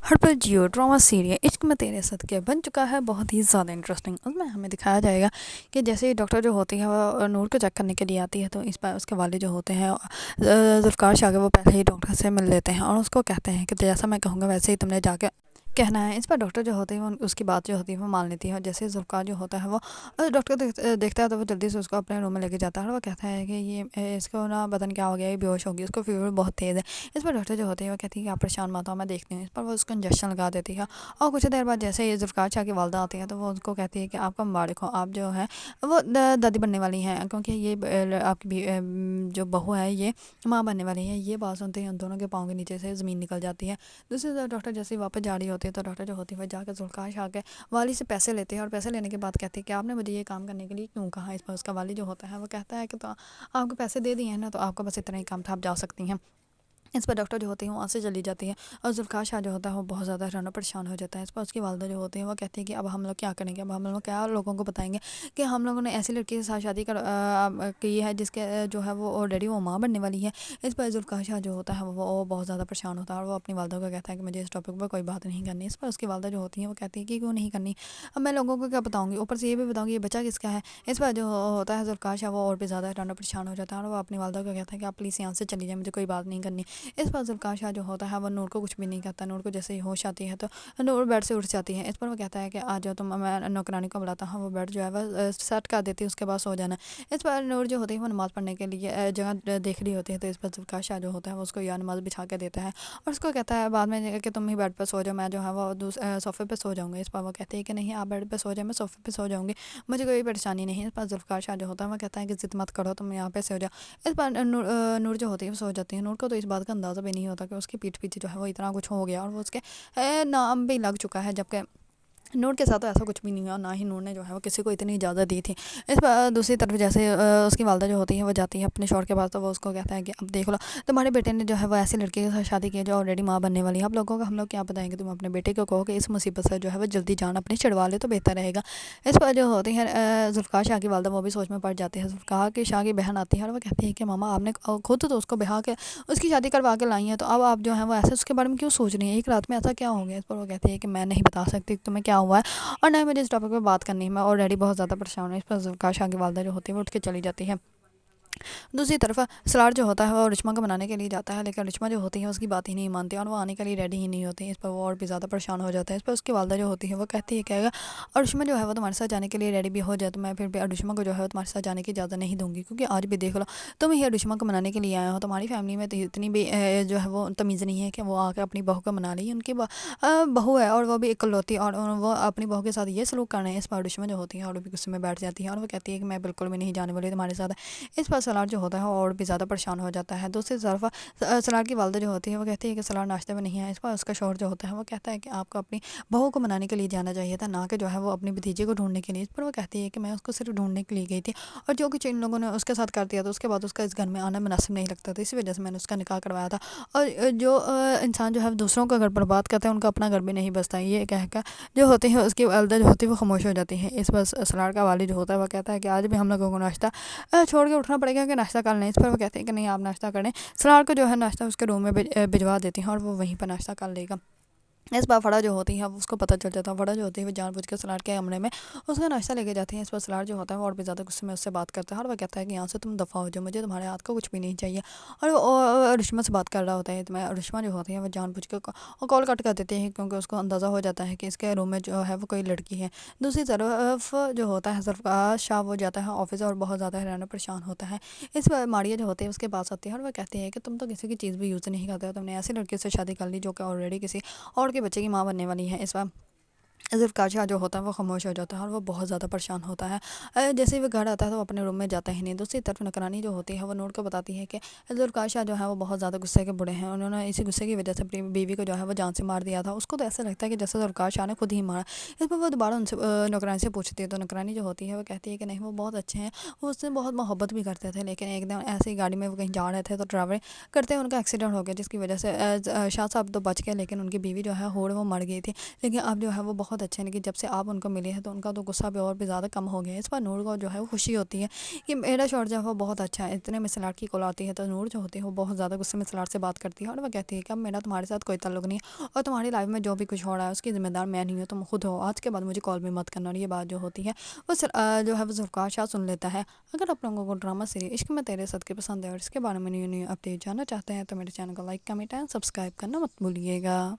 ہر پر Jio drama serial عشق میں تیرے صدقے بن چکا ہے بہت ہی زیادہ انٹرسٹنگ۔ اس میں ہمیں دکھایا جائے گا کہ جیسے ڈاکٹر جو ہوتی ہے وہ نور کو چیک کرنے کے لیے آتی ہے، تو اس پر اس کے والد جو ہوتے ہیں ذوالفقار شاہ کے، وہ پہلے ہی ڈاکٹر سے مل لیتے ہیں اور اس کو کہتے ہیں کہ جیسا میں کہوں گا ویسے ہی تم نے جا کے کہنا ہے۔ اس پر ڈاکٹر جو ہوتے ہیں وہ اس کی بات جو ہوتی ہے وہ مان لیتی ہے، اور جیسے ذوالفقار جو ہوتا ہے وہ ڈاکٹر دیکھتا ہے تو وہ جلدی سے اس کو اپنے روم میں لے کے جاتا ہے، اور وہ کہتا ہے کہ یہ اس کو نا بدن کیا ہو گیا، یہ بیہوش ہوگی، اس کو فیور بہت تیز ہے۔ اس پر ڈاکٹر جو ہوتے ہیں وہ کہتی ہے کہ آپ پریشان مت ہو، میں دیکھتی ہوں۔ اس پر وہ اس کو انجیکشن لگا دیتی ہے، اور کچھ دیر بعد جیسے یہ ذوالفقار شاہ کی والدہ آتی ہے تو وہ اس کو کہتی ہے کہ آپ کا مبارک ہو، آپ جو ہے وہ دادی بننے والی ہیں، کیونکہ یہ آپ کی جو بہو ہے یہ ماں بننے والی ہے۔ یہ بات سنتے ہی ان دونوں کے پاؤں کے نیچے سے زمین نکل جاتی ہے۔ دوسری طرف ڈاکٹر جیسے ہی واپس جا رہی ہوتی ہے تو ڈاکٹر جو ہوتی ہے وہ جا کے ذوالفقار شاہ کے والد سے پیسے لیتے ہیں، اور پیسے لینے کے بعد کہتے ہیں کہ آپ نے مجھے یہ کام کرنے کے لیے کیوں کہا۔ اس پر اس کا والد جو ہوتا ہے وہ کہتا ہے کہ تو آپ کو پیسے دے دیے ہیں نا، تو آپ کا بس اتنا ہی کام تھا، آپ جا سکتی ہیں۔ اس پر ڈاکٹر جو ہوتی ہیں وہاں سے چلی جاتی ہے، اور ذوالفقار شاہ جو ہوتا ہے وہ بہت زیادہ حیران و پریشان ہو جاتا ہے۔ اس پر اس کی والدہ جو ہوتی ہیں وہ کہتی ہے کہ اب ہم لوگ کیا کریں گے، اب ہم لوگ کیا لوگوں کو بتائیں گے کہ ہم لوگوں نے ایسی لڑکی کے ساتھ شادی کی ہے جس کے جو ہے وہ آلریڈی وہ ماں بننے والی ہے۔ اس پر ذوالفقار شاہ جو ہوتا ہے وہ بہت زیادہ پریشان ہوتا ہے، اور وہ اپنی والدہ کو کہتا ہے کہ مجھے اس ٹاپک پر کوئی بات نہیں کرنی۔ اس پر اس کی والدہ جو ہوتی ہیں وہ کہتی ہے کہ کیوں نہیں کرنی، اب میں لوگوں کو کیا بتاؤں گی، اوپر سے یہ بھی بتاؤں گی یہ بچہ کس کا ہے۔ اس پر جو ہوتا ہے ذوالفقار شاہ وہ اور بھی زیادہ حیران و پریشان ہو جاتا ہے، اور وہ اپنی والدہ کو کہتا ہے کہ آپ پلیز یہاں سے چلی جائیں، مجھے کوئی بات نہیں کرنی۔ اس پر ذوالفقار شاہ جو ہوتا ہے وہ نور کو کچھ بھی نہیں کہتا۔ نور کو جیسے ہی ہوش آتی ہے تو نور بیڈ سے اٹھ جاتی ہے۔ اس پر وہ کہتا ہے کہ آ جاؤ تم، میں نوکرانی کو بلاتا ہوں، وہ بیڈ جو ہے وہ سیٹ کر دیتی ہے، اس کے بعد سو جانا ہے۔ اس پر نور جو ہوتی ہے وہ نماز پڑھنے کے لیے جگہ دیکھ رہی ہوتی ہے، تو اس پر ذوالفقار شاہ جو ہوتا ہے وہ اس کو یا نماز بچھا کے دیتا ہے، اور اس کو کہتا ہے بعد میں کہ تم ہی بیڈ پہ سو جاؤ، میں جو ہے وہ صوفے پہ سو جاؤں گی۔ اس پر وہ کہتی ہے کہ نہیں، آپ بیڈ پہ سو جاؤ، میں صوفے پہ سو جاؤں گی، مجھے کوئی پریشانی نہیں ہے۔ اس پر ذوالفقار شاہ جو ہوتا ہے وہ کہتا ہے کہ ضد مت کرو، تم یہاں پہ سو جاؤ۔ اس پر نور جو ہوتی ہے وہ سو جاتی ہے۔ نور کو تو اس بات کا اندازہ بھی نہیں ہوتا کہ اس کی پیٹھ پیچھے جو ہے وہ اتنا کچھ ہو گیا، اور وہ اس کے نام بھی لگ چکا ہے، جبکہ نور کے ساتھ تو ایسا کچھ بھی نہیں ہوا، اور نہ ہی نور نے جو ہے وہ کسی کو اتنی اجازت دی تھی۔ اس پر دوسری طرف جیسے اس کی والدہ جو ہوتی ہے وہ جاتی ہے اپنے شوہر کے پاس، تو وہ اس کو کہتا ہے کہ اب دیکھ لو تمہارے بیٹے نے جو ہے وہ ایسی لڑکی کے ساتھ شادی کی ہے جو آلریڈی ماں بننے والی ہے، اب لوگوں کو ہم لوگ کیا بتائیں گے، تم اپنے بیٹے کو کہو کہ اس مصیبت سے جو ہے وہ جلدی جان اپنی چھڑوا لے تو بہتر رہے گا۔ اس پر جو ہوتی ہے ذوالفقار شاہ کی والدہ وہ بھی سوچ میں پڑ جاتی ہے۔ ذوالفقار کی شاہ کی بہن آتی ہے، اور وہ کہتی ہے کہ ماما آپ نے خود تو اس کو بہا کے اس کی شادی کروا کے لائی ہیں، تو اب آپ جو ہیں وہ ایسے اس کے بارے میں کیوں سوچ رہی ہیں، ایک رات میں ایسا کیا ہو گیا۔ اس پر وہ کہتی ہے کہ میں نہیں بتا سکتی تمہیں کیا ہوا ہے، اور نہ ہی مجھے اس ٹاپک پہ بات کرنی ہے، میں آلریڈی بہت زیادہ پریشان ہوں۔ اس پر ذوالفقار شاہ کی والدہ جو ہوتی ہے وہ اٹھ کے چلی جاتی ہے۔ دوسری طرف سلار جو ہوتا ہے وہ رشما کو منانے کے لیے جاتا ہے، لیکن رشما جو ہوتی ہے اس کی بات ہی نہیں مانتی، اور وہ آنے کے لیے ریڈی ہی نہیں ہوتی۔ اس پر وہ اور بھی زیادہ پریشان ہو جاتا ہے۔ اس پر اس کی والدہ جو ہوتی ہے وہ کہتی ہے کہ اور رشما جو ہے وہ تمہارے ساتھ جانے کے لیے ریڈی بھی ہو جائے تو میں پھر بھی رشما کو جو ہے تمہارے ساتھ جانے کی اجازت نہیں دوں گی، کیونکہ آج بھی دیکھ لو تم ہی رشما کو منانے کے لیے آئے ہو، تمہاری فیملی میں تو اتنی بھی جو ہے وہ تمیز نہیں ہے کہ وہ آ کے اپنی بہو کو منا لی۔ ان کی بہو ہے اور وہ بھی اکلوتی، اور وہ اپنی بہو کے ساتھ یہ سلوک کر رہے ہیں۔ اس پر رشما جو ہوتی ہے اور بھی غصے میں بیٹھ جاتی ہے، اور وہ کہتی ہے کہ میں بالکل بھی نہیں جانے والی تمہارے ساتھ۔ اس پر سلار جو ہوتا ہے اور بھی زیادہ پریشان ہو جاتا ہے۔ دوسری طرف سلار کی والدہ جو ہوتی ہے وہ کہتی ہے کہ سلار ناشتے میں نہیں ہے۔ اس پر اس کا شوہر جو ہوتا ہے وہ کہتا ہے کہ آپ کو اپنی بہو کو منانے کے لیے جانا چاہیے تھا، نہ کہ جو ہے وہ اپنی بھتیجے کو ڈھونڈنے کے لیے۔ اس پر وہ کہتی ہے کہ میں اس کو صرف ڈھونڈنے کے لیے گئی تھی، اور جو کچھ ان لوگوں نے اس کے ساتھ کر دیا تو اس کے بعد اس کا اس گھر میں آنا مناسب نہیں لگتا تھا، اسی وجہ سے میں نے اس کا نکاح کروایا تھا۔ اور جو انسان جو ہے دوسروں کا گھر برباد کرتا ہے ان کا اپنا گھر بھی نہیں بستا، یہ کہہ کر جو ہوتی ہے اس کی والدہ جو ہوتی ہے وہ خاموش ہو جاتی ہے۔ اس پر سلار کا والد جو ہوتا ہے وہ کہتا ہے کہ آج بھی ہم لوگوں کو ناشتہ چھوڑ کے اٹھنا پڑے گا کہ ناشتہ کر لیں۔ اس پر وہ کہتے ہیں کہ نہیں، آپ ناشتہ کریں۔ سلار کو جو ہے ناشتہ اس کے روم میں بھجوا دیتی ہیں، اور وہ وہیں پر ناشتہ کر لے گا۔ اس پر فڑا جو ہوتی ہے اس کو پتہ چل جاتا ہے، فڑا جو ہوتی ہے وہ جان بوجھ کے سلار کے کمرے میں اس کا ناشتہ لے کے جاتی ہے۔ اس پر سلار جو ہوتا ہے وہ اور بھی زیادہ غصے میں اس سے بات کرتا ہے، اور وہ کہتا ہے کہ یہاں سے تم دفع ہو جاؤ، مجھے تمہارے ہاتھ کا کچھ بھی نہیں چاہیے۔ اور وہ رشما سے بات کر رہا ہوتا ہے، رشما جو ہوتی ہے وہ جان بوجھ کے کال کٹ کر دیتے ہیں، کیونکہ اس کو اندازہ ہو جاتا ہے کہ اس کے روم میں جو ہے وہ کوئی لڑکی ہے۔ دوسری طرف جو ہوتا ہے ذوالفقار شاہ وہ جاتا ہے آفس اور بہت زیادہ حیران و پریشان ہوتا ہے۔ اس پر ماریہ جو ہوتی ہے اس کے پاس آتی ہے، اور وہ کہتی ہے کہ تم تو کسی کی چیز بھی یوز نہیں کرتے ہو، تم نے ایسی لڑکی سے شادی کر لی جو کہ آلریڈی کسی اور کے بچے کی ماں بننے والی ہے۔ اس پر ذوالفقار شاہ جو ہوتا ہے وہ خاموش ہو جاتا ہے، اور وہ بہت زیادہ پریشان ہوتا ہے۔ جیسے ہی وہ گھر آتا ہے تو وہ اپنے روم میں جاتا ہی نہیں۔ دوسری طرف نوکرانی جو ہوتی ہے وہ نور کو بتاتی ہے کہ ذوالفقار شاہ جو ہے وہ بہت زیادہ غصے کے بڑے ہیں، انہوں نے اسی غصے کی وجہ سے اپنی بیوی کو جو ہے وہ جان سے مار دیا تھا۔ اس کو تو ایسا لگتا ہے کہ جیسے ذوالفقار شاہ نے خود ہی مارا۔ اس پر وہ دوبارہ ان سے نوکرانی سے پوچھتی ہے، تو نوکرانی جو ہوتی ہے وہ کہتی ہے کہ نہیں، وہ بہت اچھے ہیں، وہ اس سے بہت محبت بھی کرتے تھے، لیکن ایک دن ایسی گاڑی میں وہ کہیں جا رہے تھے تو ڈرائیور کرتے ان کا ایکسیڈنٹ ہو گیا، جس کی وجہ سے شاہ صاحب تو بچ گئے، لیکن ان کی بیوی جو ہے وہ مر گئی تھی۔ لیکن اب جو ہے وہ بہت اچھے ہیں، لیکن جب سے آپ ان کو ملے ہیں تو ان کا تو غصہ بھی اور بھی زیادہ کم ہو گیا ہے۔ اس پر نور کو جو ہے وہ خوشی ہوتی ہے کہ میرا شوہر جو ہے وہ بہت اچھا ہے۔ اتنے میں سلاٹ کی کال آتی ہے تو نور جو ہوتی ہے وہ بہت زیادہ غصے میں سلاٹ سے بات کرتی ہے اور وہ کہتی ہے کہ اب میرا تمہارے ساتھ کوئی تعلق نہیں ہے اور تمہاری لائف میں جو بھی کچھ ہو رہا ہے اس کی ذمہ دار میں نہیں ہوں، تم خود ہو، آج کے بعد مجھے کال بھی مت کرنا۔ اور یہ بات جو ہوتی ہے وہ جو ہے وہ ذوالفقار شاہ سن لیتا ہے۔ اگر آپ لوگوں کو ڈرامہ سیریز عشق میں تیرے صدقے پسند ہے اور اس کے بارے میں نیو اپڈیٹ جاننا چاہتے ہیں تو میرے چینل کو لائک کمنٹ اینڈ سبسکرائب کرنا مت بھولیے گا۔